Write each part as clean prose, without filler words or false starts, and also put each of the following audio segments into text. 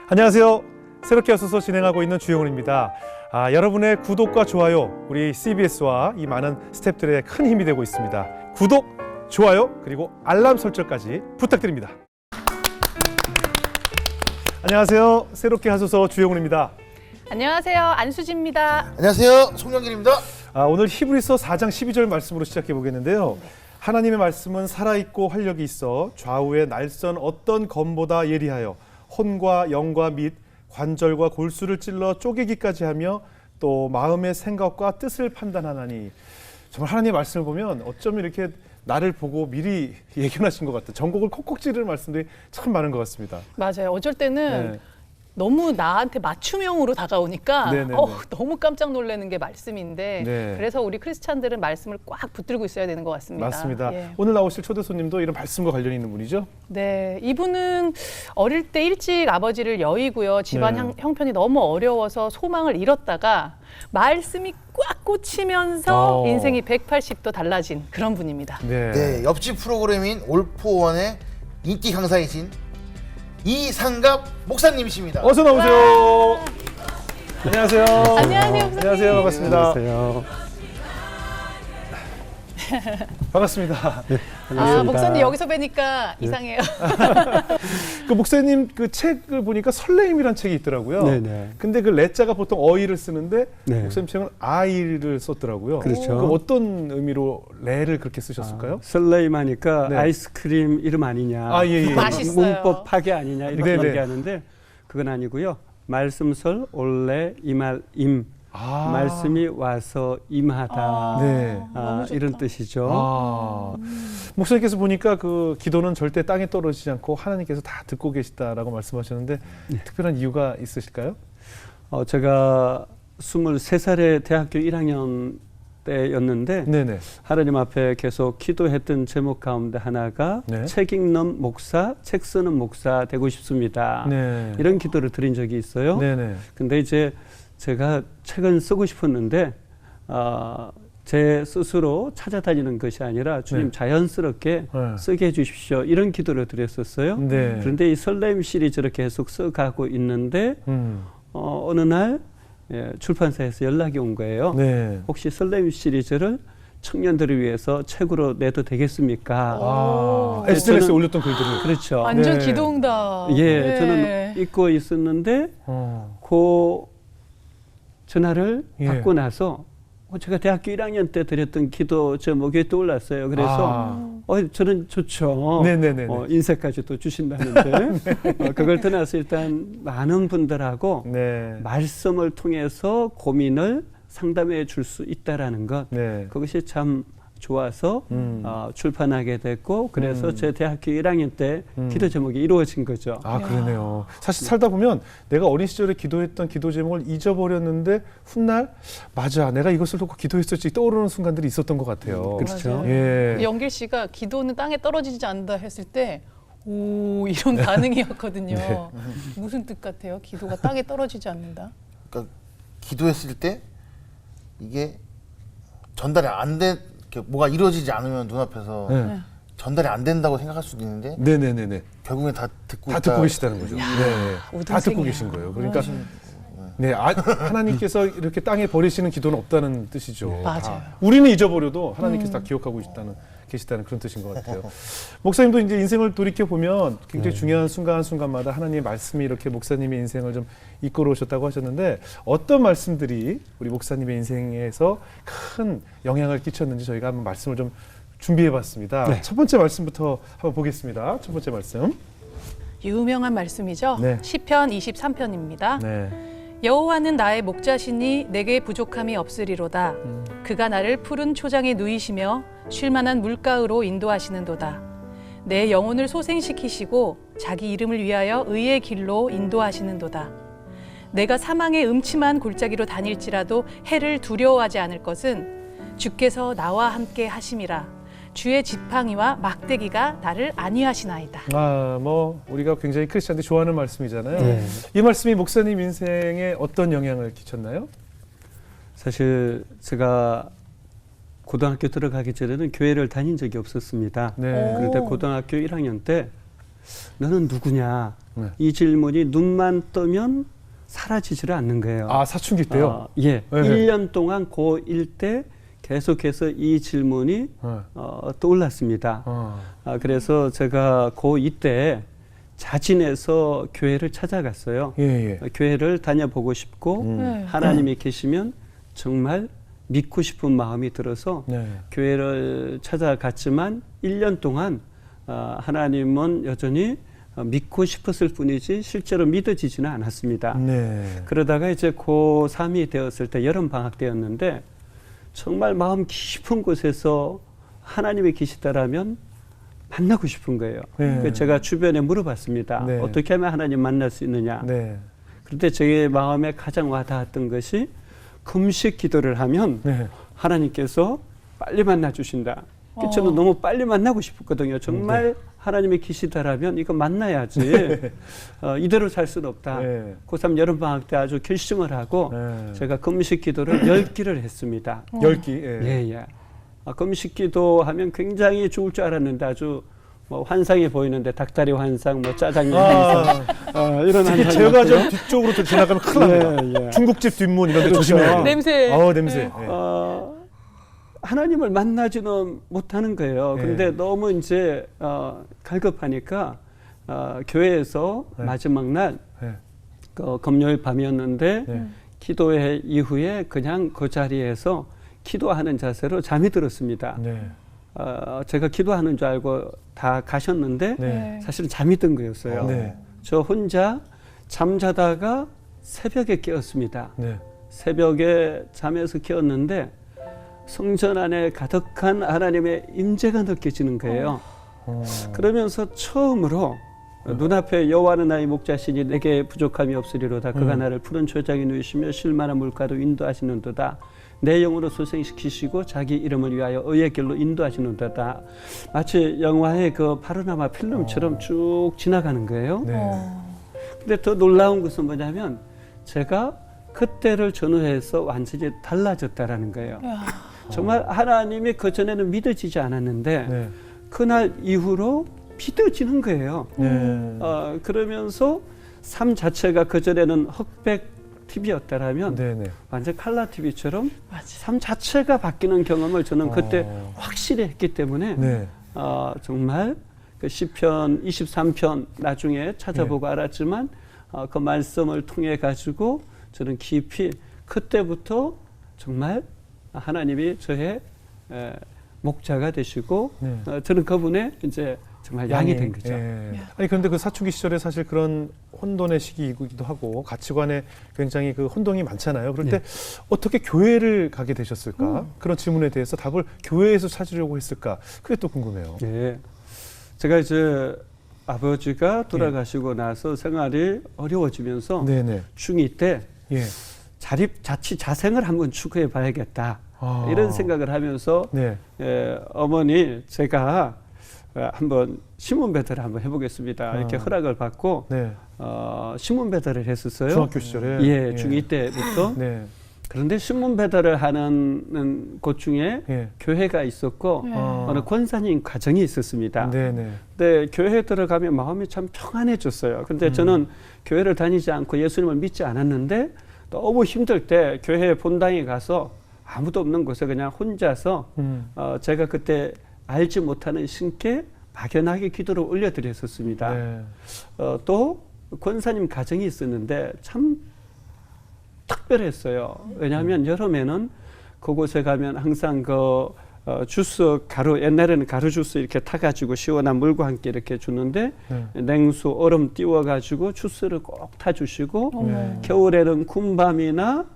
안녕하세요. 새롭게 하소서 진행하고 있는 주영훈입니다. 여러분의 구독과 좋아요, 우리 CBS와 이 많은 스태프들의 큰 힘이 되고 있습니다. 구독, 좋아요, 그리고 알람 설정까지 부탁드립니다. 안녕하세요. 새롭게 하소서 주영훈입니다. 안녕하세요. 안수지입니다. 안녕하세요. 송영길입니다. 오늘 히브리서 4장 12절 말씀으로 시작해 보겠는데요. 하나님의 말씀은 살아있고 활력이 있어 좌우의 날선 어떤 검보다 예리하여 혼과 영과 및 관절과 골수를 찔러 쪼개기까지 하며 또 마음의 생각과 뜻을 판단하나니. 정말 하나님의 말씀을 보면 어쩌면 이렇게 나를 보고 미리 예견하신 것 같아요. 전곡을 콕콕 찌르는 말씀들이 참 많은 것 같습니다. 맞아요. 어쩔 때는 네. 너무 나한테 맞춤형으로 다가오니까 네네네. 너무 깜짝 놀라는 게 말씀인데 네. 그래서 우리 크리스찬들은 말씀을 꽉 붙들고 있어야 되는 것 같습니다. 맞습니다. 예. 오늘 나오실 초대 손님도 이런 말씀과 관련이 있는 분이죠? 네, 이분은 어릴 때 일찍 아버지를 여의고요. 집안 네. 형편이 너무 어려워서 소망을 잃었다가 말씀이 꽉 꽂히면서 인생이 180도 달라진 그런 분입니다. 네, 옆집 프로그램인 올포원의 인기 강사이신 이상갑 목사님이십니다. 어서 나오세요. 안녕하세요. 안녕하세요, 목사님. 안녕하세요. 반갑습니다. 안녕하세요. 반갑습니다. 목사님 여기서 뵈니까 이상해요. 그 목사님 그 책을 보니까 설레임이란 책이 있더라고요. 네네. 근데 그 레자가 보통 어이를 쓰는데 네. 목사님 책은 아이를 썼더라고요. 그렇죠. 그 어떤 의미로 레를 그렇게 쓰셨을까요? 설레임 하니까 네. 아이스크림 이름 아니냐. 예. 맛있어요. 문법 파괴 아니냐 이렇게 네네. 얘기하는데 그건 아니고요. 말씀설 올래 이말 임. 말씀이 와서 임하다. 네. 너무 좋다. 이런 뜻이죠. 목사님께서 보니까 그 기도는 절대 땅에 떨어지지 않고 하나님께서 다 듣고 계시다라고 말씀하셨는데 특별한 이유가 있으실까요? 제가 23살에 대학교 1학년 때였는데 네네. 하나님 앞에 계속 기도했던 제목 가운데 하나가 네. 책 읽는 목사, 책 쓰는 목사 되고 싶습니다. 네. 이런 기도를 드린 적이 있어요. 네네. 근데 이제 제가 책은 쓰고 싶었는데 제 스스로 찾아다니는 것이 아니라 주님 네. 자연스럽게 네. 쓰게 해주십시오. 이런 기도를 드렸었어요. 네. 그런데 이 설레임 시리즈를 계속 써가고 있는데 어느 날 출판사에서 연락이 온 거예요. 네. 혹시 설레임 시리즈를 청년들을 위해서 책으로 내도 되겠습니까? SNS에 저는- 올렸던 글들을. 그렇죠. 완전 네. 기도응답. 예, 네. 저는 잊고 있었는데 어. 그 전화를 예. 받고 나서 제가 대학교 1학년 때 드렸던 기도 제목이 떠올랐어요. 그래서 저는 좋죠. 네네네. 인쇄까지 또 주신다는데 그걸 떠나서 일단 많은 분들하고 네. 말씀을 통해서 고민을 상담해 줄 수 있다라는 것 네. 그것이 참 좋아서 출판하게 됐고 그래서 제 대학교 1학년 때 기도 제목이 이루어진 거죠. 그러네요. 사실 살다 보면 내가 어린 시절에 기도했던 기도 제목을 잊어버렸는데 훗날 맞아 내가 이것을 놓고 기도했었지 떠오르는 순간들이 있었던 것 같아요. 그렇죠. 맞아요. 예. 영길 씨가 기도는 땅에 떨어지지 않는다 했을 때 오 이런 반응이었거든요. 네. 무슨 뜻 같아요? 기도가 땅에 떨어지지 않는다. 그러니까 기도했을 때 이게 전달이 안 돼, 뭐가 이루어지지 않으면 눈앞에서 네. 전달이 안 된다고 생각할 수도 있는데 네네네네. 결국엔 다 듣고 다 있다. 듣고 계시다는 거죠. 네. 다 듣고 우등생이야. 계신 거예요. 그러니까 네, 하나님께서 이렇게 땅에 버리시는 기도는 없다는 뜻이죠. 맞아요. 다. 우리는 잊어버려도 하나님께서 다 기억하고 계시다는 그런 뜻인 것 같아요. 목사님도 이제 인생을 돌이켜 보면 굉장히 중요한 순간 순간마다 하나님의 말씀이 이렇게 목사님의 인생을 좀 이끌어 오셨다고 하셨는데 어떤 말씀들이 우리 목사님의 인생에서 큰 영향을 끼쳤는지 저희가 한번 말씀을 좀 준비해봤습니다. 네. 첫 번째 말씀부터 한번 보겠습니다. 첫 번째 말씀. 유명한 말씀이죠. 네. 시편 23편입니다. 네. 여호와는 나의 목자시니 내게 부족함이 없으리로다. 그가 나를 푸른 초장에 누이시며 쉴만한 물가으로 인도하시는도다. 내 영혼을 소생시키시고 자기 이름을 위하여 의의 길로 인도하시는도다. 내가 사망의 음침한 골짜기로 다닐지라도 해를 두려워하지 않을 것은 주께서 나와 함께 하심이라. 주의 지팡이와 막대기가 나를 안위하시나이다. 우리가 굉장히 크리스찬들이 좋아하는 말씀이잖아요. 네. 이 말씀이 목사님 인생에 어떤 영향을 끼쳤나요? 사실 제가 고등학교 들어가기 전에는 교회를 다닌 적이 없었습니다. 네. 그런데 고등학교 1학년 때 너는 누구냐? 네. 이 질문이 눈만 뜨면 사라지지를 않는 거예요. 아, 사춘기 때요? 예. 네. 1년 동안 고1 때 계속해서 이 질문이 네. 떠올랐습니다. 그래서 제가 고2 때 자진해서 교회를 찾아갔어요. 예, 예. 교회를 다녀보고 싶고 네. 하나님이 계시면 정말 믿고 싶은 마음이 들어서 네. 교회를 찾아갔지만 1년 동안 하나님은 여전히 믿고 싶었을 뿐이지 실제로 믿어지지는 않았습니다. 네. 그러다가 이제 고3이 되었을 때 여름 방학 때였는데 정말 마음 깊은 곳에서 하나님이 계시다라면 만나고 싶은 거예요. 네. 그래서 제가 주변에 물어봤습니다. 네. 어떻게 하면 하나님 만날 수 있느냐. 네. 그런데 제 마음에 가장 와닿았던 것이 금식 기도를 하면 네. 하나님께서 빨리 만나 주신다. 저는 너무 빨리 만나고 싶었거든요. 정말 하나님이 계시다라면 이거 만나야지. 이대로 살 수는 없다. 네. 고3 여름방학 때 아주 결심을 하고 네. 제가 금식 기도를 10기를 했습니다. 10기. 예. 예, 예. 금식 기도하면 굉장히 좋을 줄 알았는데 아주 뭐 환상이 보이는데 닭다리 환상, 뭐 짜장면 환상, 이런 특히 환상. 제가 저 뒤쪽으로 지나가면 큰일 납니다. 예, 예. 중국집 뒷문 이런 데 그렇죠. 조심해야 돼요. 냄새. 냄새. 네. 예. 하나님을 만나지는 못하는 거예요. 예. 그런데 너무 이제 갈급하니까 교회에서 네. 마지막 날 예. 금요일 밤이었는데 네. 기도회 이후에 그냥 그 자리에서 기도하는 자세로 잠이 들었습니다. 네. 제가 기도하는 줄 알고 다 가셨는데 네. 사실은 잠이 든 거였어요. 네. 저 혼자 잠자다가 새벽에 깨었습니다. 네. 새벽에 잠에서 깨었는데 성전 안에 가득한 하나님의 임재가 느껴지는 거예요. 그러면서 처음으로 눈앞에 여호와는 나의 목자시니 내게 부족함이 없으리로다. 그가 나를 푸른 초장에 누이시며 쉴만한 물가로 인도하시는도다. 내 영으로 소생시키시고 자기 이름을 위하여 의의 길로 인도하시는도다. 마치 영화의 그 파노라마 필름처럼 쭉 지나가는 거예요. 네. 근데 더 놀라운 것은 뭐냐면 제가 그때를 전후해서 완전히 달라졌다라는 거예요. 정말 하나님이 그전에는 믿어지지 않았는데 네. 그날 이후로 믿어지는 거예요. 네. 그러면서 삶 자체가 그전에는 흑백 TV였다라면 네. 네. 완전 칼라 TV처럼 맞아. 삶 자체가 바뀌는 경험을 저는 그때 확실히 했기 때문에 네. 정말 그 시편 23편 나중에 찾아보고 알았지만 그 말씀을 통해 가지고 저는 깊이 그때부터 정말 하나님이 저의 목자가 되시고 네. 저는 그분의 이제 정말 양이 된 거죠. 예. 아니 그런데 그 사춘기 시절에 사실 그런 혼돈의 시기이기도 하고 가치관에 굉장히 그 혼동이 많잖아요. 그럴 때 어떻게 교회를 가게 되셨을까? 그런 질문에 대해서 답을 교회에서 찾으려고 했을까? 그게 또 궁금해요. 예. 제가 이제 아버지가 돌아가시고 나서 생활이 어려워지면서 네네. 중2 때 예. 자치 자생을 한번 추구해 봐야겠다. 이런 생각을 하면서 네. 어머니 제가 한번 신문 배달을 한번 해보겠습니다. 이렇게 허락을 받고 네. 신문 배달을 했었어요. 중학교 시절에. 예, 중2 때부터. 네. 그런데 신문 배달을 하는 곳 중에 예. 교회가 있었고 어느 권사님 가정이 있었습니다. 네네. 근데 교회에 들어가면 마음이 참 평안해졌어요. 근데 저는 교회를 다니지 않고 예수님을 믿지 않았는데 너무 힘들 때 교회 본당에 가서 아무도 없는 곳에 그냥 혼자서 제가 그때 알지 못하는 신께 막연하게 기도를 올려드렸었습니다. 네. 또 권사님 가정이 있었는데 참 특별했어요. 왜냐하면 여름에는 그곳에 가면 항상 그 주스 가루, 옛날에는 가루 주스 이렇게 타가지고 시원한 물과 함께 이렇게 주는데 냉수 얼음 띄워가지고 주스를 꼭 타주시고 겨울에는 군밤이나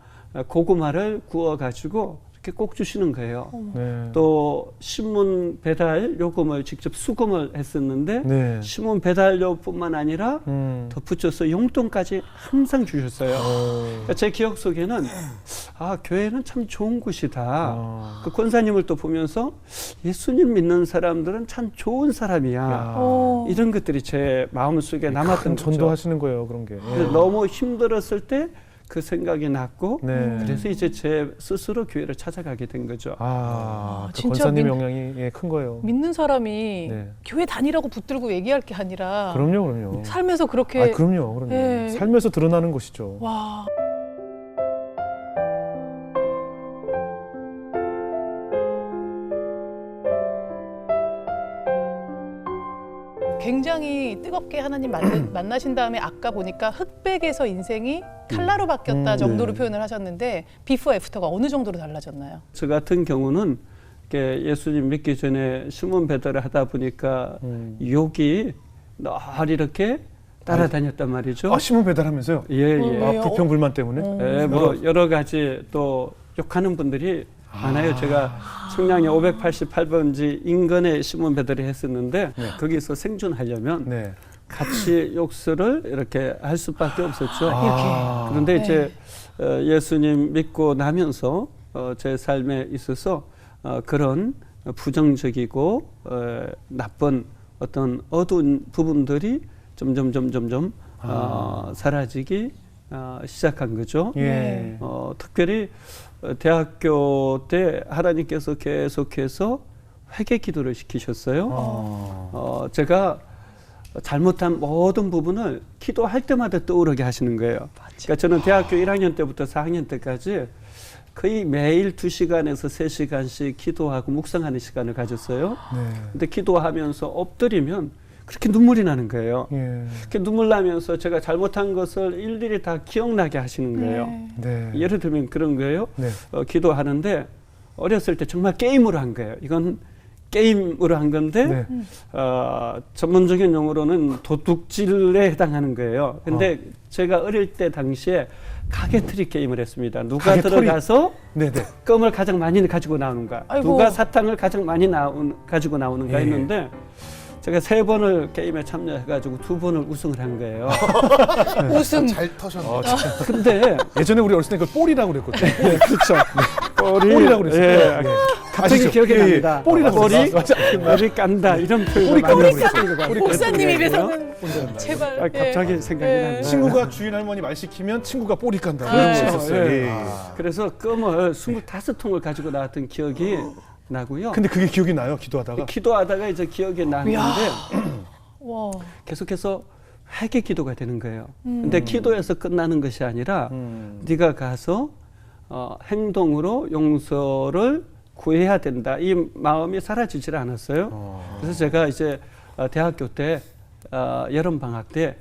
고구마를 구워가지고 이렇게 꼭 주시는 거예요. 네. 또 신문 배달 요금을 직접 수금을 했었는데 네. 신문 배달료뿐만 아니라 덧붙여서 용돈까지 항상 주셨어요. 그러니까 제 기억 속에는 교회는 참 좋은 곳이다. 그 권사님을 또 보면서 예수님 믿는 사람들은 참 좋은 사람이야. 이런 것들이 제 마음속에 남았던 거죠. 전도하시는 거예요, 그런 게. 예. 너무 힘들었을 때 그 생각이 났고 네. 그래서 이제 제 스스로 교회를 찾아가게 된 거죠. 그 진짜 권사님 영향이 예, 큰 거예요. 믿는 사람이 네. 교회 다니라고 붙들고 얘기할 게 아니라 그럼요. 삶에서 그렇게 그럼요. 예. 삶에서 드러나는 것이죠. 와. 굉장히 뜨겁게 하나님 만나신 다음에 아까 보니까 흑백에서 인생이 칼라로 바뀌었다 정도로 네. 표현을 하셨는데 비포 애프터가 어느 정도로 달라졌나요? 저 같은 경우는 이렇게 예수님 믿기 전에 시몬 베드로를 하다 보니까 욕이 늘 이렇게 따라다녔단 말이죠. 시몬 배달하면서요? 예, 예. 왜요? 불평불만 때문에? 예, 뭐 여러 가지 또 욕하는 분들이 많아요. 제가 청량리 588번지 인근에 시몬 베드로 했었는데 거기서 생존하려면 네. 같이 욕설을 이렇게 할 수밖에 없었죠. 그런데 네. 이제 예수님 믿고 나면서 제 삶에 있어서 그런 부정적이고 나쁜 어떤 어두운 부분들이 점점 사라지기 시작한 거죠. 예. 특별히 대학교 때 하나님께서 계속해서 회개 기도를 시키셨어요. 제가 잘못한 모든 부분을 기도할 때마다 떠오르게 하시는 거예요. 그러니까 저는 대학교 1학년 때부터 4학년 때까지 거의 매일 2시간에서 3시간씩 기도하고 묵상하는 시간을 가졌어요. 네. 근데 기도하면서 엎드리면 그렇게 눈물이 나는 거예요. 예. 그렇게 눈물 나면서 제가 잘못한 것을 일일이 다 기억나게 하시는 거예요. 네. 예를 들면 그런 거예요. 네. 기도하는데 어렸을 때 정말 게임으로 한 거예요. 이건 게임으로 한 건데 네. 전문적인 용어로는 도둑질에 해당하는 거예요. 근데 제가 어릴 때 당시에 가게터리 게임을 했습니다. 누가 가게터리? 들어가서 네네. 껌을 가장 많이 가지고 나오는가, 아이고. 누가 사탕을 가장 많이 가지고 나오는가 예. 했는데 제가 3번을 게임에 참여해가지고 2번을 우승을 한 거예요. 우승. 잘 터셨네. 근데 예전에 우리 어렸을 때 그걸 볼이라고 그랬거든요. 그렇죠. 볼이라고 그랬어요. 예. 네. 갑자기 아시죠? 기억이 예, 예. 납니다. 볼이라고 볼이 그랬어요. 머리 깐다 이런 표현을 볼이 많이 깐다고 했었던 것 그랬어요. 같아요. 목사님 예. 입에서는 제발. 갑자기 예. 생각이 예. 나네요. 친구가 주인 할머니 말 시키면 친구가 볼이 깐다. 네. 이런 거 그렇죠. 있었어요. 예. 예. 그래서 껌을 25통을 가지고 나왔던 기억이 나고요. 근데 그게 기억이 나요, 기도하다가. 기도하다가 이제 기억이 나는데 와. 계속해서 회개 기도가 되는 거예요. 근데 기도에서 끝나는 것이 아니라 네가 가서 행동으로 용서를 구해야 된다. 이 마음이 사라지질 않았어요. 그래서 제가 이제 대학교 때 여름 방학 때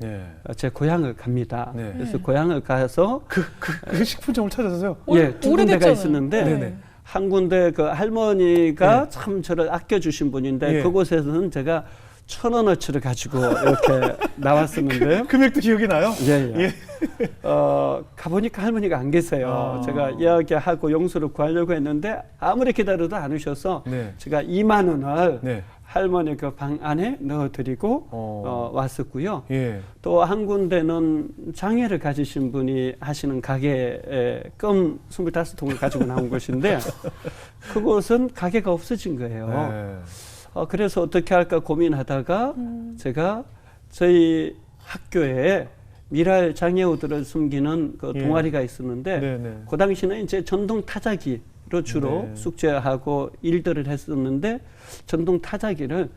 제 네. 고향을 갑니다. 네. 그래서 고향을 가서 그 식품점을 찾아서요. 예, 2 군데가 오래됐잖아요. 있었는데 네네. 한 군데 그 할머니가 네. 참 저를 아껴주신 분인데 예. 그곳에서는 제가 1,000원어치를 가지고 이렇게 나왔었는데요. 금액도 기억이 나요? 예. 가보니까 할머니가 안 계세요. 제가 이야기하고 용서를 구하려고 했는데 아무리 기다려도 안 오셔서 네. 제가 2만 원을 네. 할머니 그 방 안에 넣어드리고 왔었고요. 예. 또 한 군데는 장애를 가지신 분이 하시는 가게에 껌 25통을 가지고 나온 곳인데 그곳은 가게가 없어진 거예요. 네. 그래서 어떻게 할까 고민하다가 제가 저희 학교에 미랄 장애우들을 숨기는 그 예. 동아리가 있었는데 네네. 그 당시는 이제 전동 타자기로 주로 네. 숙제하고 일들을 했었는데 전동 타자기를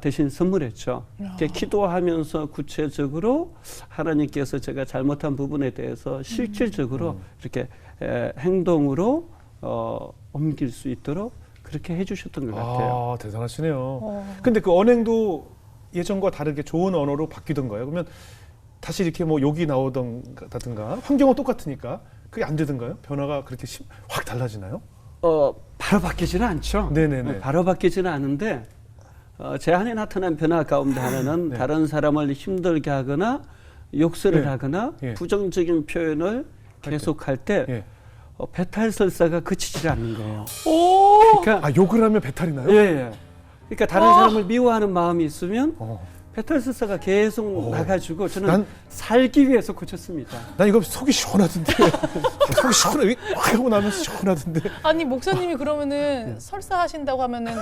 대신 선물했죠. 이렇게 기도하면서 구체적으로 하나님께서 제가 잘못한 부분에 대해서 실질적으로 이렇게 행동으로 옮길 수 있도록 그렇게 해주셨던 것 같아요. 대단하시네요. 근데 그 언행도 예전과 다르게 좋은 언어로 바뀌던가요? 그러면 다시 이렇게 뭐 욕이 나오던가 환경은 똑같으니까 그게 안 되던가요? 변화가 그렇게 확 달라지나요? 바로 바뀌지는 않죠. 네네네. 바로 바뀌지는 않은데 제 안에 나타난 변화 가운데 하나는 네. 다른 사람을 힘들게 하거나 욕설을 네. 하거나 예. 부정적인 표현을 계속할 때 예. 배탈설사가 그치지 않는 거예요. 오. 그러니까 욕을 하면 배탈이나요? 예. 그러니까 다른 사람을 미워하는 마음이 있으면 어. 배탈설사가 계속 나가지고 저는 난- 살기 위해서 고쳤습니다. 난 이거 속이 시원하던데. 속이 시원해. 확 하고 나면 시원하던데. 아니 목사님이 그러면은 설사하신다고 하면은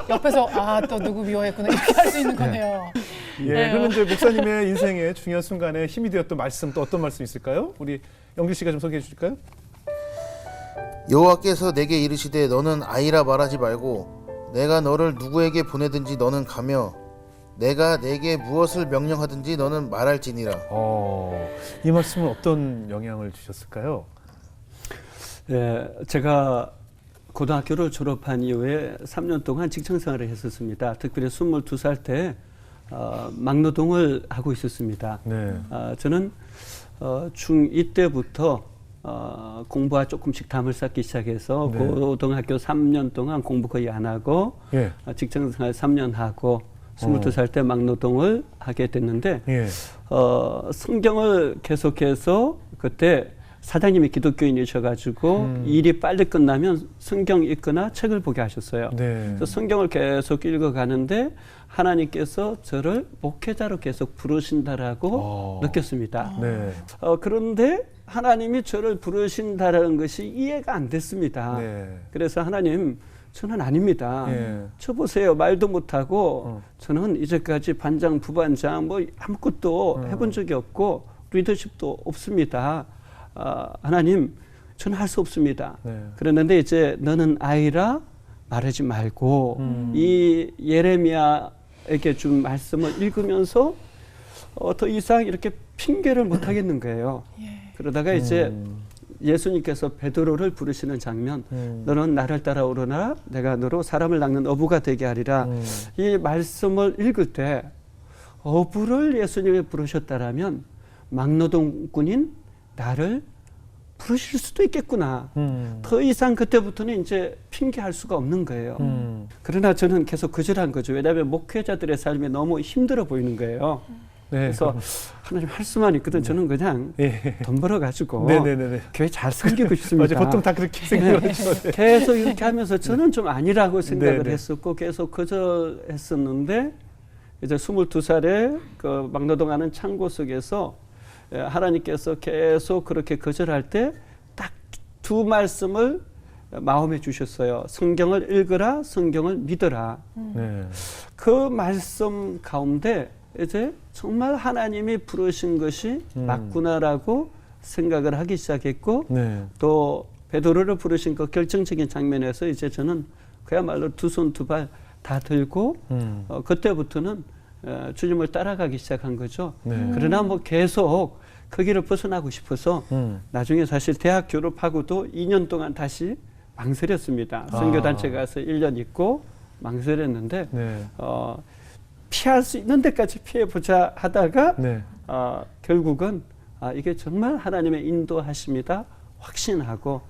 옆에서 또 누구 미워했구나 이렇게 할 수 있는 거네요. 있습니다. 예, 그러면 이제 목사님의 인생의 중요한 순간에 힘이 되었던 말씀 또 어떤 말씀 있을까요? 우리 영길 씨가 좀 소개해 주실까요? 여호와께서 내게 이르시되 너는 아이라 말하지 말고 내가 너를 누구에게 보내든지 너는 가며 내가 내게 무엇을 명령하든지 너는 말할지니라. 이 말씀은 어떤 영향을 주셨을까요? 예, 제가 고등학교를 졸업한 이후에 3년 동안 직장생활을 했었습니다. 특별히 22살 때 막노동을 하고 있었습니다. 네. 저는 중2 때부터 공부와 조금씩 담을 쌓기 시작해서 네. 고등학교 3년 동안 공부 거의 안 하고 예. 직장생활 3년 하고 22살 때 막노동을 하게 됐는데 예. 성경을 계속해서 그때 사장님이 기독교인이셔가지고 일이 빨리 끝나면 성경 읽거나 책을 보게 하셨어요. 네. 그래서 성경을 계속 읽어가는데 하나님께서 저를 목회자로 계속 부르신다라고 느꼈습니다. 네. 그런데 하나님이 저를 부르신다라는 것이 이해가 안 됐습니다. 네. 그래서 하나님, 저는 아닙니다. 예. 저 보세요. 말도 못하고 저는 이제까지 반장, 부반장 뭐 아무것도 해본 적이 없고 리더십도 없습니다. 하나님, 저는 할 수 없습니다. 네. 그랬는데 이제 너는 아이라 말하지 말고 이 예레미야에게 준 말씀을 읽으면서 더 이상 이렇게 핑계를 못 하겠는 거예요. 그러다가 이제 예수님께서 베드로를 부르시는 장면, 너는 나를 따라오르나 내가 너로 사람을 낚는 어부가 되게 하리라. 이 말씀을 읽을 때 어부를 예수님이 부르셨다라면 막노동꾼인 나를 부르실 수도 있겠구나. 더 이상 그때부터는 이제 핑계할 수가 없는 거예요. 그러나 저는 계속 거절한 거죠. 왜냐하면 목회자들의 삶이 너무 힘들어 보이는 거예요. 네. 그래서 하나님 할 수만 있거든. 저는 그냥 예. 돈 벌어가지고 네네네. 교회 잘 섬기고 싶습니다. 맞아요. 보통 다 그렇게 생각하죠. 네. 계속 이렇게 하면서 저는 좀 아니라고 생각을 네네. 했었고 계속 거절했었는데 이제 22살에 그 막노동하는 창고 속에서 하나님께서 계속 그렇게 거절할 때 딱 두 말씀을 마음에 주셨어요. 성경을 읽으라, 성경을 믿어라. 네. 그 말씀 가운데 이제 정말 하나님이 부르신 것이 맞구나라고 생각을 하기 시작했고 네. 또 베드로를 부르신 그 결정적인 장면에서 이제 저는 그야말로 두 손 두 발 다 들고 그때부터는 주님을 따라가기 시작한 거죠. 네. 그러나 뭐 계속 그 길을 벗어나고 싶어서 나중에 사실 대학 졸업하고도 2년 동안 다시 망설였습니다. 선교단체 가서 1년 있고 망설였는데 네. 피할 수 있는 데까지 피해보자 하다가 네. 결국은 이게 정말 하나님의 인도하심이다 확신하고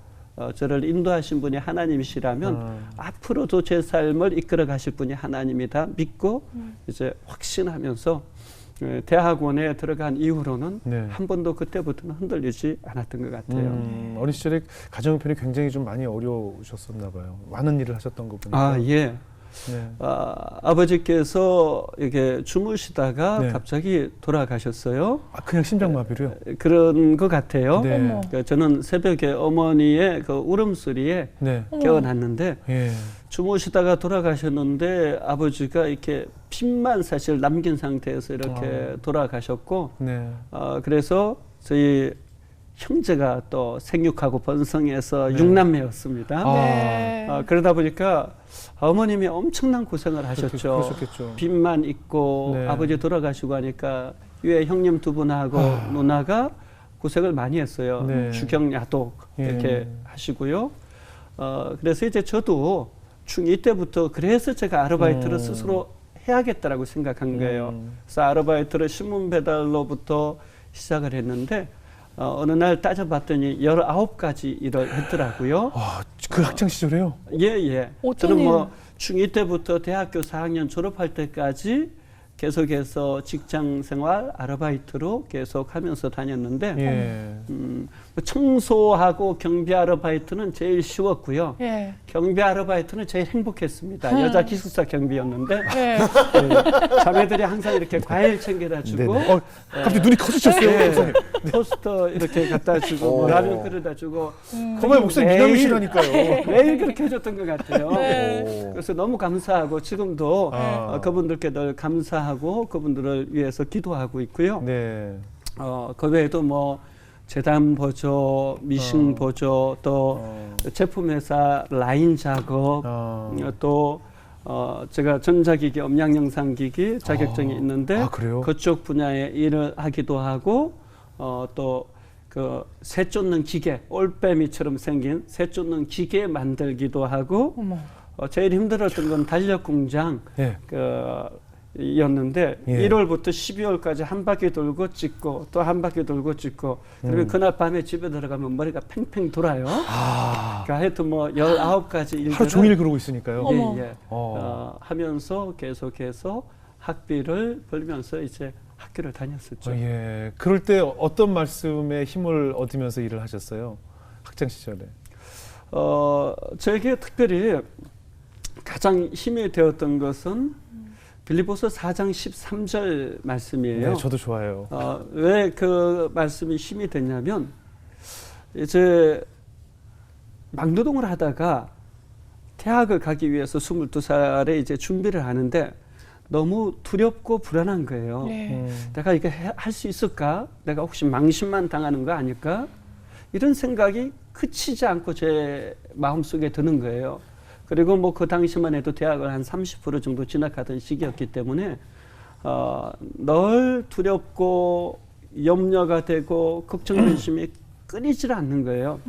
저를 인도하신 분이 하나님이시라면 앞으로도 제 삶을 이끌어 가실 분이 하나님이다 믿고 이제 확신하면서 대학원에 들어간 이후로는 네. 한 번도 그때부터는 흔들리지 않았던 것 같아요. 어린 시절에 가정 형편이 굉장히 좀 많이 어려우셨었나 봐요. 많은 일을 하셨던 거 보니까. 예. 네. 아버지께서 이렇게 주무시다가 네. 갑자기 돌아가셨어요. 그냥 심장마비로요? 그런 것 같아요. 네. 어머. 저는 새벽에 어머니의 그 울음소리에 네. 깨어났는데 예. 주무시다가 돌아가셨는데 아버지가 이렇게 핀만 사실 남긴 상태에서 이렇게 돌아가셨고 네. 그래서 저희 형제가 또 생육하고 번성해서 6남매였습니다. 네. 그러다 보니까 어머님이 엄청난 고생을 하셨죠. 그러셨겠죠. 빚만 있고 네. 아버지 돌아가시고 하니까 위에 형님 두 분하고 누나가 고생을 많이 했어요. 네. 주경야독 이렇게 예. 하시고요. 그래서 이제 저도 중2 때부터 그래서 제가 아르바이트를 스스로 해야겠다라고 생각한 거예요. 그래서 아르바이트를 신문 배달로부터 시작을 했는데 어느 날 따져봤더니 19가지 일을 했더라고요. 그 학창 시절에요? 예. 어떤 저는 뭐 중2 때부터 대학교 4학년 졸업할 때까지 계속해서 직장 생활 아르바이트로 계속 하면서 다녔는데 예. 청소하고 경비 아르바이트는 제일 쉬웠고요. 예. 경비 아르바이트는 제일 행복했습니다. 여자 기숙사 경비였는데 예. 자매들이 항상 이렇게 과일 챙겨다 주고 네네. 갑자기 눈이 커지셨어요. 목사님. 토스터 이렇게 갖다 주고 뭐 라면 끓여다 주고 정말 목사님 미남이시라니까요. 매일 그렇게 해줬던 것 같아요. 네. 그래서 너무 감사하고 지금도 아. 그분들께 늘 감사하고 참여하고 그분들을 위해서 기도하고 있고요. 네. 그 외에도 뭐 재단 보조, 미싱 보조, 또 제품회사 라인 작업, 또 제가 전자기기, 음향영상기기 자격증이 있는데 그래요? 그쪽 분야에 일을 하기도 하고 또 그 새 쫓는 기계, 올빼미처럼 생긴 새 쫓는 기계 만들기도 하고 제일 힘들었던 건 달력 공장 예. 였는데 예. 1월부터 12월까지 한 바퀴 돌고 찍고 또 한 바퀴 돌고 찍고 그러면 그날 밤에 집에 들어가면 머리가 팽팽 돌아요. 그러니까 하여튼 뭐 19가지 일들을 하루 종일 그러고 있으니까요. 어머. 예, 예. 하면서 계속해서 학비를 벌면서 이제 학교를 다녔었죠. 예. 그럴 때 어떤 말씀에 힘을 얻으면서 일을 하셨어요? 학창 시절에. 저에게 특별히 가장 힘이 되었던 것은 빌립보서 4장 13절 말씀이에요. 네, 저도 좋아해요. 왜 그 말씀이 힘이 됐냐면 이제 막노동을 하다가 대학을 가기 위해서 22살에 이제 준비를 하는데 너무 두렵고 불안한 거예요. 네. 내가 이거 할 수 있을까? 내가 혹시 망신만 당하는 거 아닐까? 이런 생각이 그치지 않고 제 마음속에 드는 거예요. 그리고 뭐 그 당시만 해도 대학을 한 30% 정도 진학하던 시기였기 때문에 늘 두렵고 염려가 되고 걱정 근심이 끊이질 않는 거예요.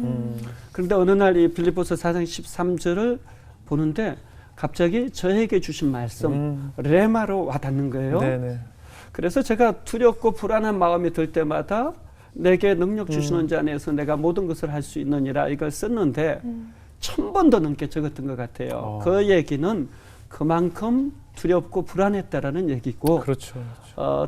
그런데 어느 날 이 빌립보서 4장 13절을 보는데 갑자기 저에게 주신 말씀 레마로 와닿는 거예요. 네네. 그래서 제가 두렵고 불안한 마음이 들 때마다 내게 능력 주시는 자 안에서 내가 모든 것을 할 수 있느니라 이걸 썼는데 1000번도 넘게 적었던 것 같아요. 그 얘기는 그만큼 두렵고 불안했다라는 얘기고 그렇죠.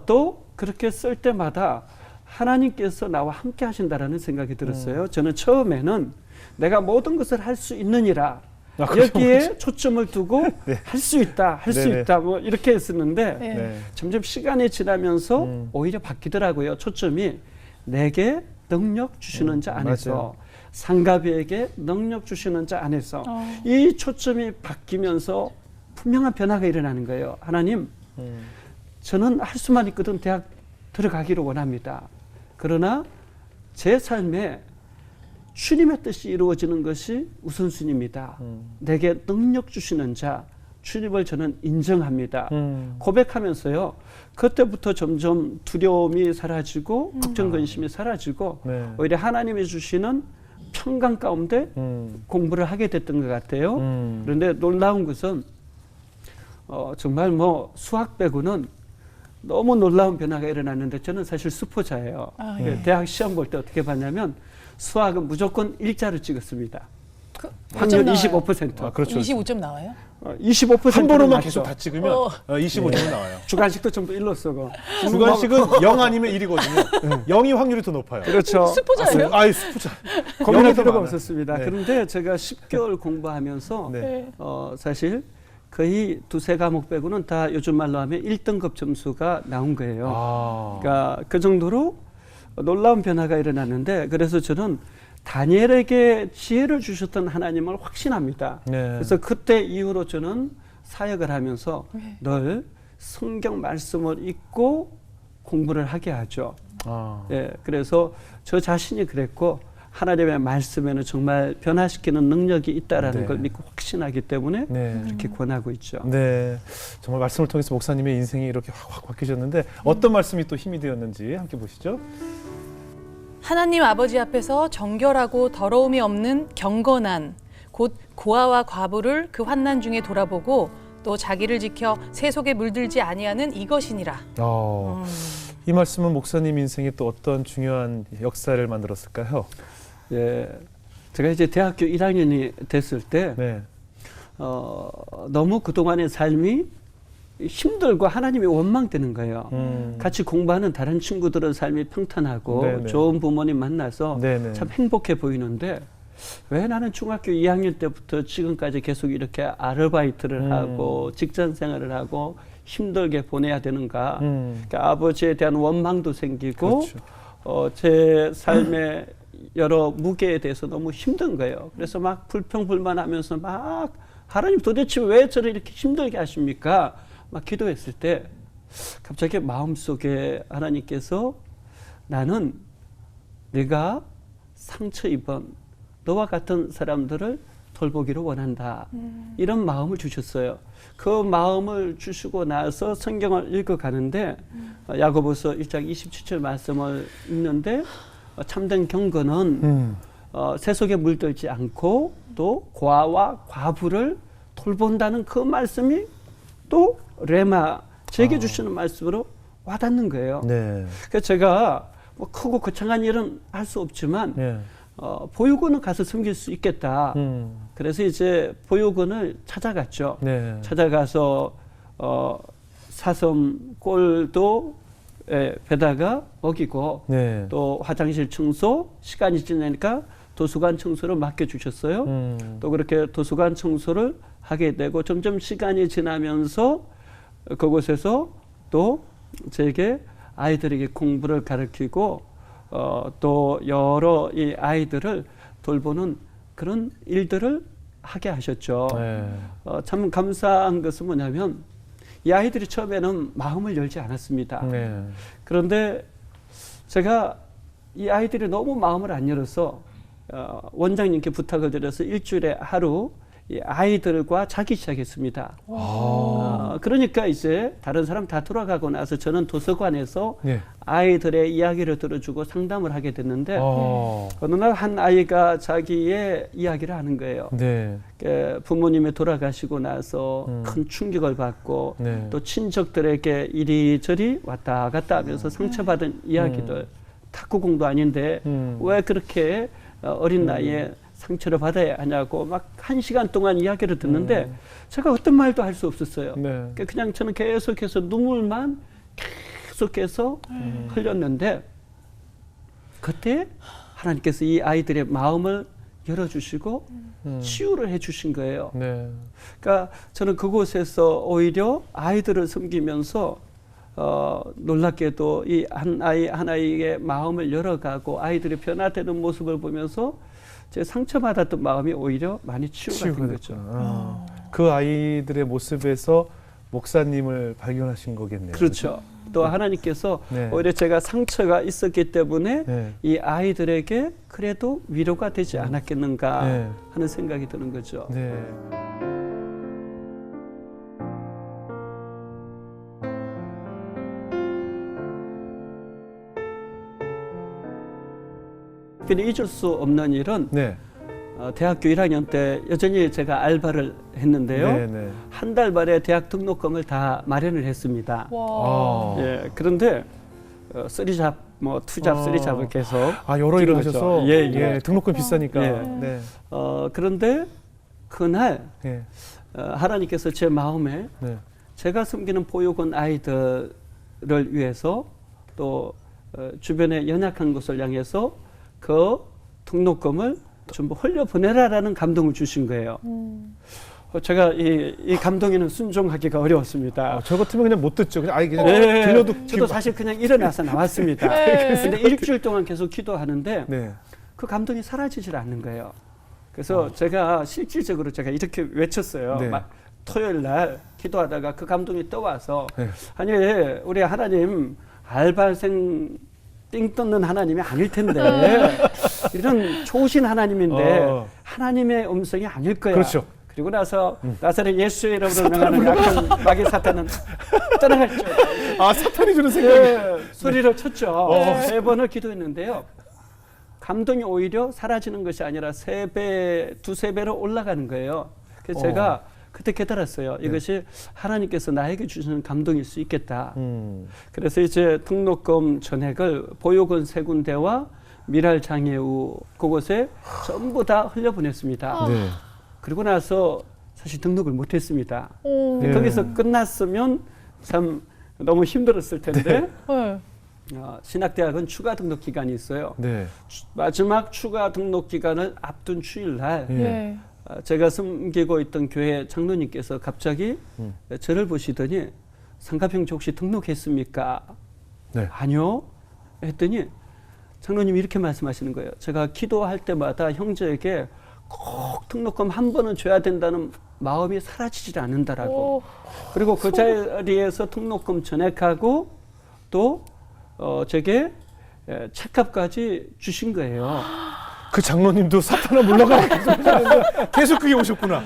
또 그렇게 쓸 때마다 하나님께서 나와 함께 하신다라는 생각이 들었어요. 저는 처음에는 내가 모든 것을 할 수 있느니라 여기에 초점을 두고 네. 할 수 있다, 할 수 네네. 있다 뭐 이렇게 했었는데 네. 네. 점점 시간이 지나면서 오히려 바뀌더라고요. 초점이 내게 능력 주시는 자 안에서 맞아요. 상갑이에게 능력 주시는 자 안에서 이 초점이 바뀌면서 분명한 변화가 일어나는 거예요. 하나님, 저는 할 수만 있거든 대학 들어가기를 원합니다. 그러나 제 삶에 주님의 뜻이 이루어지는 것이 우선순위입니다. 내게 능력 주시는 자, 주님을 저는 인정합니다. 고백하면서요. 그때부터 점점 두려움이 사라지고 걱정 근심이 사라지고 네. 오히려 하나님이 주시는 평강 가운데 공부를 하게 됐던 것 같아요. 그런데 놀라운 것은 정말 뭐 수학 빼고는 너무 놀라운 변화가 일어났는데 저는 사실 수포자예요. 예. 대학 시험 볼 때 어떻게 봤냐면 수학은 무조건 일자로 찍었습니다. 확률 확률 25%. 그렇죠. 25점 나와요? 25% 한 번으로만 계속 다 찍으면 어. 25점이 나와요. 주관식도 전부 1로 쓰고. 주관식은 0 아니면 1이거든요. 0이 확률이 더 높아요. 그렇죠. 스포자예요? 아이 스포자. 고민할 영이 더 필요가 많아요. 없었습니다. 네. 그런데 제가 10개월 공부하면서 네. 사실 거의 두세 과목 빼고는 다 요즘 말로 하면 1등급 점수가 나온 거예요. 그러니까 그 정도로 놀라운 변화가 일어났는데 그래서 저는 다니엘에게 지혜를 주셨던 하나님을 확신합니다. 네. 그래서 그때 이후로 저는 사역을 하면서 늘 성경 말씀을 읽고 공부를 하게 하죠. 예, 그래서 저 자신이 그랬고 하나님의 말씀에는 정말 변화시키는 능력이 있다라는 네. 걸 믿고 확신하기 때문에 네. 그렇게 권하고 있죠. 네, 정말 말씀을 통해서 목사님의 인생이 이렇게 확 바뀌셨는데 어떤 말씀이 또 힘이 되었는지 함께 보시죠. 하나님 아버지 앞에서 정결하고 더러움이 없는 경건한 곧 고아와 과부를 그 환난 중에 돌아보고 또 자기를 지켜 세속에 물들지 아니하는 이것이니라. 이 말씀은 목사님 인생에 또 어떤 중요한 역사를 만들었을까요? 예, 제가 이제 대학교 1학년이 됐을 때 네. 너무 그동안의 삶이 힘들고 하나님이 원망되는 거예요. 같이 공부하는 다른 친구들은 삶이 평탄하고 네네. 좋은 부모님 만나서 네네. 참 행복해 보이는데 왜 나는 중학교 2학년 때부터 지금까지 계속 이렇게 아르바이트를 하고 직장 생활을 하고 힘들게 보내야 되는가. 그러니까 아버지에 대한 원망도 생기고 그렇죠. 제 삶의 여러 무게에 대해서 너무 힘든 거예요. 그래서 막 불평불만하면서 막 하나님 도대체 왜 저를 이렇게 힘들게 하십니까? 막 기도했을 때 갑자기 마음속에 하나님께서 나는 내가 상처 입은 너와 같은 사람들을 돌보기를 원한다. 이런 마음을 주셨어요. 그 마음을 주시고 나서 성경을 읽어가는데 야고보서 1장 27절 말씀을 읽는데 참된 경건은 세속에 물들지 않고 또 고아와 과부를 돌본다는 그 말씀이 또 레마 제게 주시는 말씀으로 와닿는 거예요. 네. 그래서 제가 뭐 크고 거창한 일은 할 수 없지만 네. 보육원을 가서 섬길 수 있겠다. 그래서 이제 보육원을 찾아갔죠. 네. 찾아가서 사슴 꼴도 배다가 먹이고 네. 또 화장실 청소 시간이 지나니까 도서관 청소를 맡겨주셨어요. 또 그렇게 도서관 청소를 하게 되고 점점 시간이 지나면서 그곳에서 또 제게 아이들에게 공부를 가르치고 또 여러 이 아이들을 돌보는 그런 일들을 하게 하셨죠. 네. 참 감사한 것은 뭐냐면 이 아이들이 처음에는 마음을 열지 않았습니다. 네. 그런데 제가 이 아이들이 너무 마음을 안 열어서 원장님께 부탁을 드려서 일주일에 하루 이 아이들과 자기 시작했습니다. 그러니까 이제 다른 사람 다 돌아가고 나서 저는 도서관에서 네. 아이들의 이야기를 들어주고 상담을 하게 됐는데 어느 날 한 아이가 자기의 이야기를 하는 거예요. 네. 부모님이 돌아가시고 나서 큰 충격을 받고 네. 또 친척들에게 이리저리 왔다 갔다 하면서 상처받은 이야기들 탁구공도 아닌데 왜 그렇게 어린 나이에 상처를 받아야 하냐고 막 1시간 동안 이야기를 듣는데 제가 어떤 말도 할 수 없었어요. 네. 그냥 저는 계속해서 눈물만 계속해서 흘렸는데 그때 하나님께서 이 아이들의 마음을 열어주시고 치유를 해주신 거예요. 네. 그러니까 저는 그곳에서 오히려 아이들을 섬기면서 놀랍게도 이 한 아이의 마음을 열어가고 아이들이 변화되는 모습을 보면서 제 상처받았던 마음이 오히려 많이 치유가 된 거죠. 그 아이들의 모습에서 목사님을 발견하신 거겠네요. 그렇죠. 또 하나님께서 네. 오히려 제가 상처가 있었기 때문에 네. 이 아이들에게 그래도 위로가 되지 않았겠는가 네. 하는 생각이 드는 거죠. 네. 특별히 잊을 수 없는 일은 네. 대학교 1학년 때 여전히 제가 알바를 했는데요. 네. 네. 한 달 만에 대학 등록금을 다 마련을 했습니다. 와. 예, 그런데 쓰리잡, 뭐 투잡, 쓰리잡을 계속 여러 일을 찍은 거죠. 하셔서 예. 등록금 비싸니까. 예. 네. 그런데 그날 네. 하나님께서 제 마음에 네. 제가 섬기는 보육원 아이들을 위해서 또 주변의 연약한 곳을 향해서 그 등록금을 전부 흘려보내라라는 감동을 주신 거예요. 제가 이 감동에는 순종하기가 어려웠습니다. 저 같으면 그냥 못 듣죠. 그냥 그냥 네, 들려도 저도 사실 그냥 일어나서 나왔습니다. 근데 일주일 동안 계속 기도하는데 네. 그 감동이 사라지질 않는 거예요. 그래서 제가 실질적으로 제가 이렇게 외쳤어요. 네. 막 토요일 날 기도하다가 그 감동이 떠와서 네. 아니 우리 하나님 알바생 띵 뜯는 하나님이 아닐 텐데 이런 좋으신 하나님인데 하나님의 음성이 아닐 거야. 그렇죠. 그리고 나서 나사렛 예수의 이름으로 명하는 약한 마귀 사탄은 떠나갔죠. 사탄이 주는 생각이. 소리를 쳤죠. 3번을 기도했는데요. 감동이 오히려 사라지는 것이 아니라 3배, 2~3배로 올라가는 거예요. 그래서 제가 그때 깨달았어요. 이것이 하나님께서 나에게 주시는 감동일 수 있겠다. 그래서 이제 등록금 전액을 보육원 3군데와 미랄장애우 그곳에 전부 다 흘려보냈습니다. 네. 그리고 나서 사실 등록을 못했습니다. 네. 거기서 끝났으면 참 너무 힘들었을 텐데 네. 신학대학은 추가 등록 기간이 있어요. 네. 마지막 추가 등록 기간을 앞둔 주일날 네. 제가 섬기고 있던 교회 장로님께서 갑자기 저를 보시더니 상가평 혹시 등록했습니까? 네. 아니요. 했더니 장로님이 이렇게 말씀하시는 거예요. 제가 기도할 때마다 형제에게 꼭 등록금 한 번은 줘야 된다는 마음이 사라지질 않는다라고. 그리고 그 자리에서 등록금 전액하고 또 제게 책값까지 주신 거예요. 그 장로님도 사탄아 물러가라 계속 하셨는데 계속 그게 오셨구나.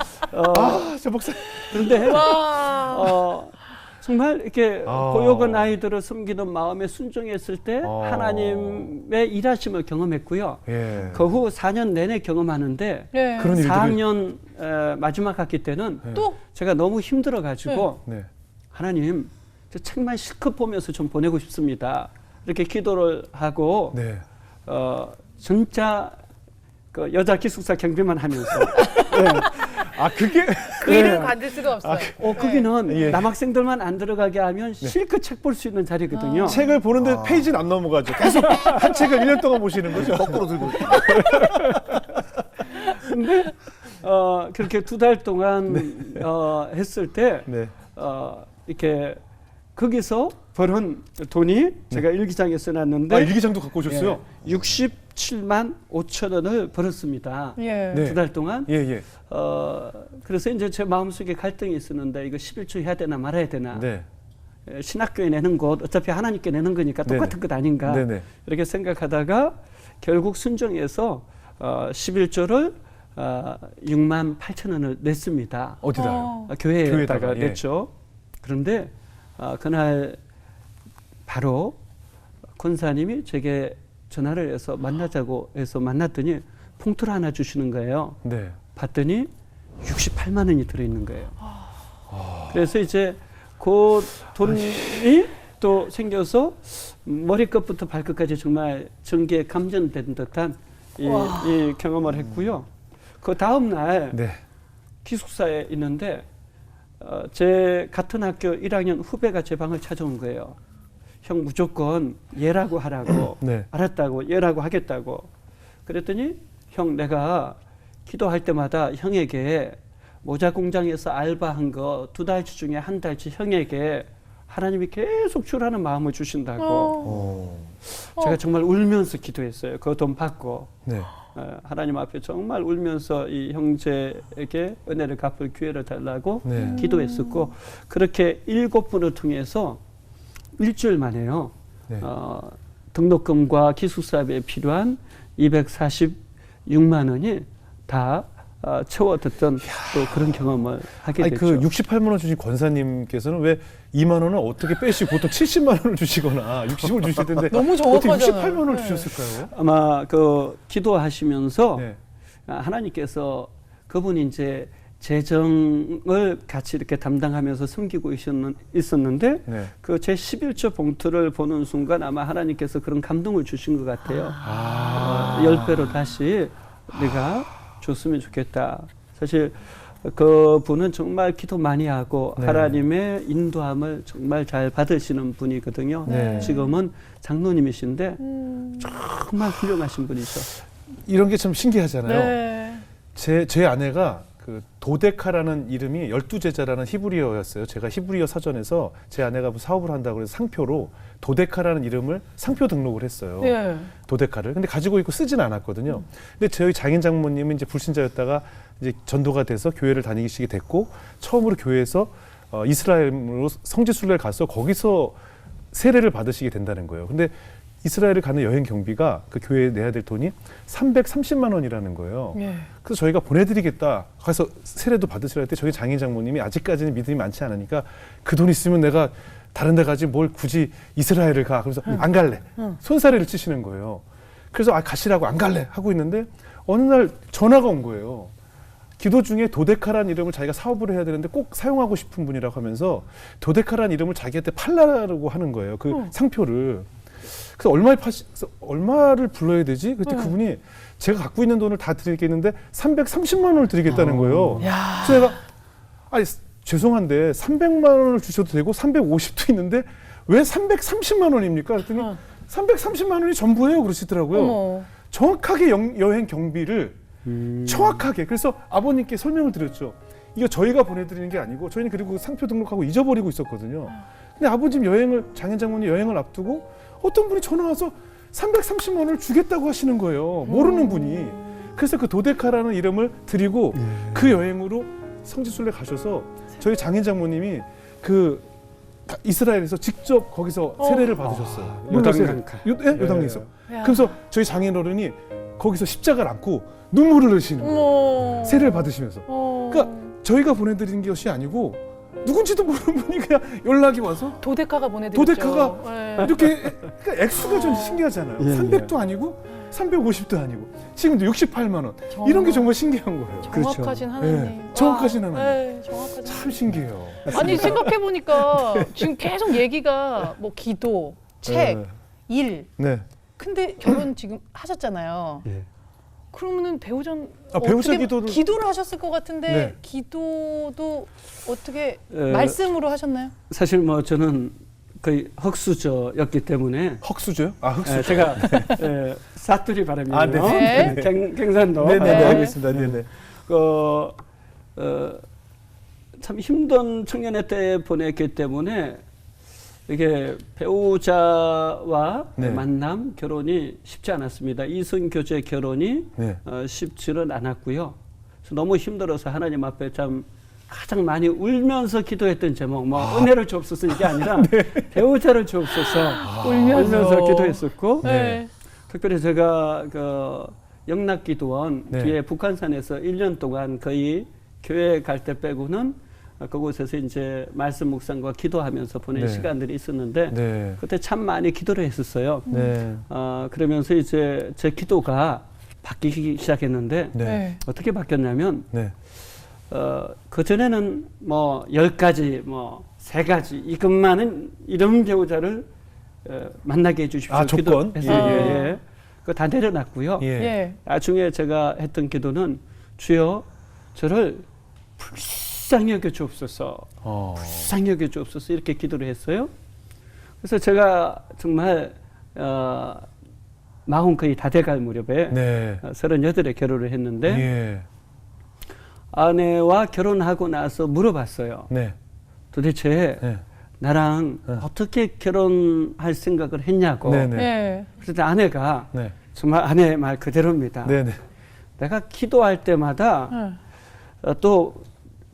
저 목사. 그런데 정말 이렇게 아. 고역한 아이들을 섬기는 마음에 순종했을 때 하나님의 일하심을 경험했고요. 예. 그 후 4년 내내 경험하는데 예. 그런 일들을 4학년 마지막 학기 때는 또 제가 너무 힘들어가지고 네. 하나님 저 책만 실컷 보면서 좀 보내고 싶습니다. 이렇게 기도를 하고 네. 진짜 그 여자 기숙사 경비만 하면서 그게 그 일을 관둘 수가 없어요. 거기는 예. 남학생들만 안 들어가게 하면 실컷 책 볼 수 있는 자리거든요. 책을 보는데 페이지는 안 넘어가죠. 계속 한 책을 1년 동안 보시는 거죠. 거꾸로 들고 근데 그렇게 2달 동안 했을 때 네. 이렇게 거기서 벌은 돈이 제가 일기장에 써놨는데 일기장도 갖고 오셨어요? 67만 5천 원을 벌었습니다. 예. 네. 2달 동안. 예. 그래서 이제 제 마음속에 갈등이 있었는데 이거 11조 해야 되나 말아야 되나. 네. 신학교에 내는 것 어차피 하나님께 내는 거니까 똑같은 것 아닌가. 네네. 이렇게 생각하다가 결국 순종해서 11조를 6만 8천 원을 냈습니다. 어디다요? 교회에다가 예. 냈죠. 그런데 그날 바로 권사님이 제게 전화를 해서 만나자고 해서 만났더니 봉투를 하나 주시는 거예요. 네. 봤더니 68만 원이 들어있는 거예요. 그래서 이제 그 돈이 또 생겨서 머리끝부터 발끝까지 정말 전기에 감전된 듯한 이 경험을 했고요. 그 다음 날 네. 기숙사에 있는데 제 같은 학교 1학년 후배가 제 방을 찾아온 거예요. 형 무조건 예라고 하라고. 네. 알았다고 예라고 하겠다고. 그랬더니 형 내가 기도할 때마다 형에게 모자 공장에서 알바한 거 2달치 중에 1달치 형에게 하나님이 계속 주라는 마음을 주신다고. 제가 정말 울면서 기도했어요. 그 돈 받고. 네. 하나님 앞에 정말 울면서 이 형제에게 은혜를 갚을 기회를 달라고 네. 기도했었고 그렇게 7분을 통해서 일주일 만에요. 네. 등록금과 기숙사비에 필요한 246만 원이 다 채워졌던 또 그런 경험을 하게 아니, 됐죠. 그 68만 원 주신 권사님께서는 왜 2만 원을 어떻게 빼시고 보통 70만 원을 주시거나 60을 주실 텐데 너무 어떻게 정확하잖아요. 68만 원을 네. 주셨을까요? 아마 그 기도하시면서 네. 하나님께서 그분이 이제 재정을 같이 이렇게 담당하면서 섬기고 있었는데 네. 그 제 11조 봉투를 보는 순간 아마 하나님께서 그런 감동을 주신 것 같아요. 10배로 다시 내가 줬으면 좋겠다. 사실 그 분은 정말 기도 많이 하고 네. 하나님의 인도함을 정말 잘 받으시는 분이거든요. 네. 지금은 장로님이신데 정말 훌륭하신 분이죠. 이런 게 참 신기하잖아요. 네. 제 아내가 그 도데카라는 이름이 12제자라는 히브리어였어요. 제가 히브리어 사전에서 제 아내가 뭐 사업을 한다고 해서 상표로 도데카라는 이름을 상표 등록을 했어요. 예. 도데카를. 근데 가지고 있고 쓰진 않았거든요. 근데 저희 장인 장모님은 이제 불신자였다가 이제 전도가 돼서 교회를 다니시게 됐고 처음으로 교회에서 이스라엘로 성지순례를 가서 거기서 세례를 받으시게 된다는 거예요. 근데 이스라엘을 가는 여행 경비가 그 교회에 내야 될 돈이 330만 원이라는 거예요. 예. 그래서 저희가 보내드리겠다. 가서 세례도 받으시라 했더니 저희 장인 장모님이 아직까지는 믿음이 많지 않으니까 그 돈 있으면 내가 다른 데 가지 뭘 굳이 이스라엘을 가. 그래서 안 갈래. 손사래를 치시는 거예요. 그래서 가시라고 안 갈래 하고 있는데 어느 날 전화가 온 거예요. 기도 중에 도데카라는 이름을 자기가 사업을 해야 되는데 꼭 사용하고 싶은 분이라고 하면서 도데카라는 이름을 자기한테 팔라고 하는 거예요. 그 상표를. 그래서 얼마를 불러야 되지? 그때 그분이 제가 갖고 있는 돈을 다 드리겠는데 330만 원을 드리겠다는 거예요. 그래서 내가 아니 죄송한데 300만 원을 주셔도 되고 350도 있는데 왜 330만 원입니까? 그랬더니 330만 원이 전부예요. 그러시더라고요. 어머. 정확하게 여행 경비를 정확하게. 그래서 아버님께 설명을 드렸죠. 이거 저희가 보내드리는 게 아니고 저희는 그리고 상표 등록하고 잊어버리고 있었거든요. 근데 아버님 장인 장모님 여행을 앞두고 어떤 분이 전화 와서 330만 원을 주겠다고 하시는 거예요. 모르는 분이. 그래서 그 도데카라는 이름을 드리고 그 여행으로 성지순례 가셔서 저희 장인 장모님이 그 이스라엘에서 직접 거기서 세례를 받으셨어요. 요단강가. 요단강에서. 야. 그래서 저희 장인 어른이 거기서 십자가를 안고 눈물을 흘리시는 거예요. 어머. 세례를 받으시면서. 어. 그러니까 저희가 보내드린 것이 아니고 누군지도 모르는 분이 그냥 연락이 와서 도데카가 보내드렸죠. 도데카가 네. 이렇게 그러니까 액수가 좀 신기하잖아요. 예, 300도 아니고 350도 아니고 지금도 68만 원. 이런 게 정말 신기한 거예요. 정확하신 하나님. 네, 정확하신 와, 하나님. 네, 정확하신 참 신기해요. 아니 생각해 보니까 지금 계속 얘기가 뭐 기도, 책, 네. 일. 네. 근데 결혼 지금 하셨잖아요. 예. 그러면은 배우전 배우자 어떻게 기도를 하셨을 것 같은데 네. 기도도 어떻게 에, 말씀으로 하셨나요? 사실 뭐 저는 거의 흑수저였기 때문에 헉수저요? 아, 흑수저. 제가 사투리 발음이에요. 아, 네. 경상도. 네네, 네. 알겠습니다. 네네. 참 힘든 청년의 때 보냈기 때문에 이게 배우자와 네. 만남, 결혼이 쉽지 않았습니다. 이성교제 결혼이 네. 쉽지는 않았고요. 그래서 너무 힘들어서 하나님 앞에 참 가장 많이 울면서 기도했던 제목, 뭐 은혜를 주옵소서 이게 아니라 배우자를 주옵소서 울면서 기도했었고, 네. 특별히 제가 그 영락기도원 네. 뒤에 북한산에서 1년 동안 거의 교회 갈 때 빼고는 그곳에서 이제 말씀 묵상과 기도하면서 보낸 네. 시간들이 있었는데 네. 그때 참 많이 기도를 했었어요. 네. 그러면서 이제 제 기도가 바뀌기 시작했는데 네. 네. 어떻게 바뀌었냐면 네. 그전에는 뭐 10가지 뭐 3가지 이것만은 이런 배우자를 만나게 해주십시오. 아, 조건? 기도했어요. 예, 예. 예. 그거 다 내려놨고요. 예. 예. 나중에 제가 했던 기도는 주여 저를 불쌍히 여겨 주옵소서. 불쌍히 여겨 주옵소서 이렇게 기도를 했어요. 그래서 제가 정말 마흔 거의 다 돼갈 무렵에 네. 38에 결혼을 했는데 예. 아내와 결혼하고 나서 물어봤어요. 네. 도대체 네. 나랑 네. 어떻게 결혼할 생각을 했냐고. 네네. 네. 그래서 아내가 네. 정말 아내 말 그대로입니다. 네네. 내가 기도할 때마다 네. 또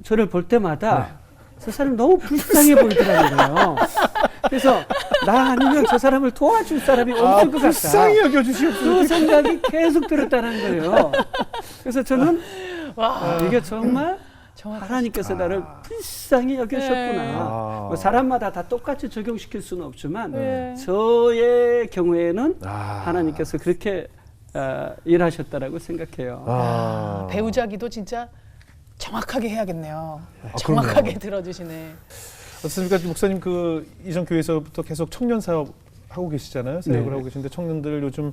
저를 볼 때마다 저 사람 너무 불쌍해 보이더라는 거예요. 그래서 나 아니면 저 사람을 도와줄 사람이 없을 것 같다. 불쌍히 여겨주시옵소서. 그 생각이 계속 들었다는 거예요. 그래서 저는 와. 이게 정말 정확하시다. 하나님께서 나를 불쌍히 여기셨구나. 아. 뭐 사람마다 다 똑같이 적용시킬 수는 없지만 네. 저의 경우에는 아. 하나님께서 그렇게 일하셨다라고 생각해요. 아. 배우자기도 진짜 정확하게 해야겠네요. 아, 정확하게 그럼요. 들어주시네. 어떻습니까? 목사님 그 이전 교회에서부터 계속 청년 사업 하고 계시잖아요. 사역을 네. 하고 계신데 청년들 요즘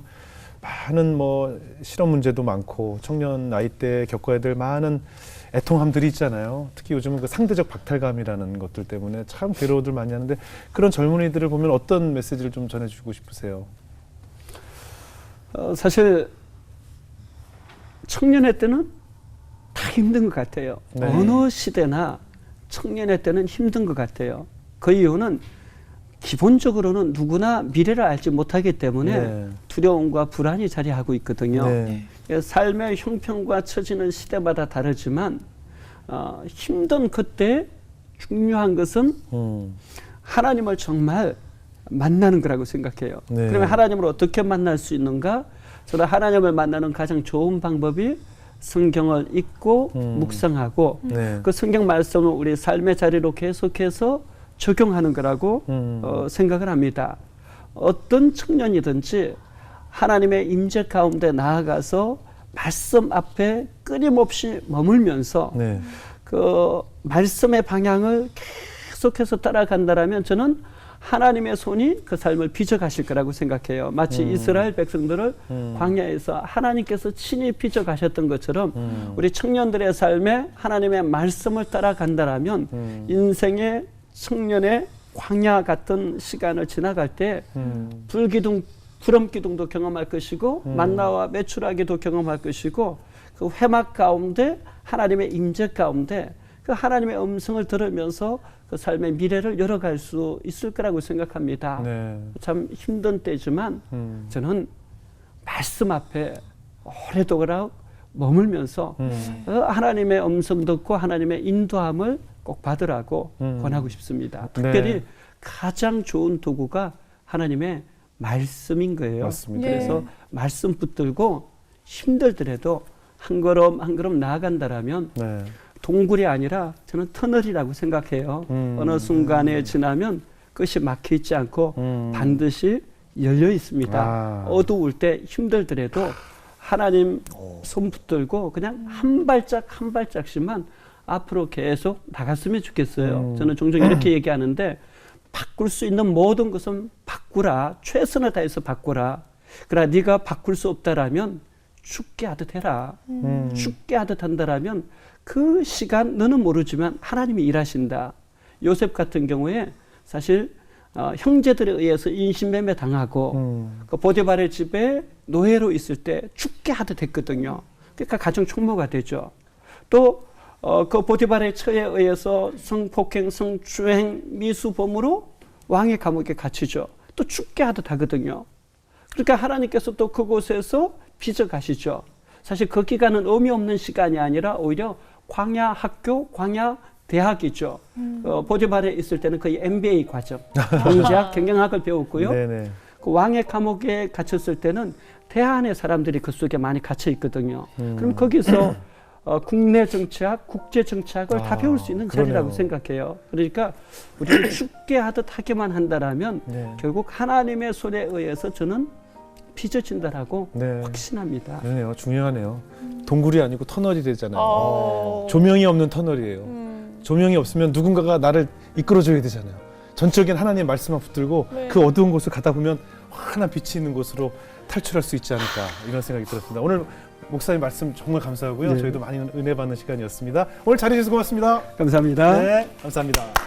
많은 뭐 실업 문제도 많고 청년 나이 때 겪어야 될 많은 애통함들이 있잖아요. 특히 요즘은 그 상대적 박탈감이라는 것들 때문에 참 괴로워들 많이 하는데 그런 젊은이들을 보면 어떤 메시지를 좀 전해주고 싶으세요? 사실 청년의 때는 다 힘든 것 같아요. 네. 어느 시대나 청년의 때는 힘든 것 같아요. 그 이유는 기본적으로는 누구나 미래를 알지 못하기 때문에 네. 두려움과 불안이 자리하고 있거든요. 네. 삶의 형편과 처지는 시대마다 다르지만 힘든 그때 중요한 것은 하나님을 정말 만나는 거라고 생각해요. 네. 그러면 하나님을 어떻게 만날 수 있는가? 저는 하나님을 만나는 가장 좋은 방법이 성경을 읽고 묵상하고 네. 그 성경 말씀을 우리 삶의 자리로 계속해서 적용하는 거라고 생각을 합니다. 어떤 청년이든지 하나님의 임재 가운데 나아가서 말씀 앞에 끊임없이 머물면서 네. 그 말씀의 방향을 계속해서 따라간다라면 저는 하나님의 손이 그 삶을 빚어가실 거라고 생각해요. 마치 이스라엘 백성들을 광야에서 하나님께서 친히 빚어가셨던 것처럼 우리 청년들의 삶에 하나님의 말씀을 따라간다라면 인생의 청년의 광야 같은 시간을 지나갈 때 불기둥, 구름기둥도 경험할 것이고 만나와 메추라기도 경험할 것이고 그 회막 가운데 하나님의 임재 가운데 그 하나님의 음성을 들으면서 그 삶의 미래를 열어갈 수 있을 거라고 생각합니다. 네. 참 힘든 때지만 저는 말씀 앞에 오래도록 머물면서 하나님의 음성 듣고 하나님의 인도함을 꼭 받으라고 권하고 싶습니다. 특별히 네. 가장 좋은 도구가 하나님의 말씀인 거예요. 맞습니다. 그래서 말씀 붙들고 힘들더라도 한 걸음 한 걸음 나아간다라면 네. 동굴이 아니라 저는 터널이라고 생각해요. 어느 순간에 지나면 끝이 막혀 있지 않고 반드시 열려 있습니다. 아. 어두울 때 힘들더라도 하나님 손 붙들고 그냥 한 발짝 한 발짝씩만 앞으로 계속 나갔으면 좋겠어요. 저는 종종 이렇게 얘기하는데 바꿀 수 있는 모든 것은 바꾸라. 최선을 다해서 바꾸라. 그러나 네가 바꿀 수 없다라면 죽게 하듯 해라. 죽게 하듯 한다라면 그 시간 너는 모르지만 하나님이 일하신다. 요셉 같은 경우에 사실 형제들에 의해서 인신매매 당하고 그 보디발의 집에 노예로 있을 때 죽게 하듯 했거든요. 그러니까 가정 총무가 되죠. 또 그 보디발의 처에 의해서 성폭행, 성추행, 미수범으로 왕의 감옥에 갇히죠. 또 죽게 하듯 하거든요. 그러니까 하나님께서 또 그곳에서 빚어 가시죠. 사실 그 기간은 의미 없는 시간이 아니라 오히려 광야 학교, 광야 대학이죠. 보디발에 있을 때는 거의 MBA 과정, 경제학, 경영학을 배웠고요. 네네. 그 왕의 감옥에 갇혔을 때는 대한의 사람들이 그 속에 많이 갇혀 있거든요. 그럼 거기서 국내 정치학, 국제 정치학을 다 배울 수 있는 자리라고 그러네요. 생각해요. 그러니까 우리를 죽게 하듯 하기만 한다라면 네. 결국 하나님의 손에 의해서 저는 빚어진다라고 네. 확신합니다. 그러네요. 중요하네요. 동굴이 아니고 터널이 되잖아요. 조명이 없는 터널이에요. 조명이 없으면 누군가가 나를 이끌어줘야 되잖아요. 전적인 하나님의 말씀만 붙들고 그 어두운 곳을 가다 보면 환한 빛이 있는 곳으로 탈출할 수 있지 않을까 이런 생각이 들었습니다. 오늘 목사님 말씀 정말 감사하고요. 네. 저희도 많이 은혜 받는 시간이었습니다. 오늘 자리해 주셔서 고맙습니다. 감사합니다. 네, 감사합니다.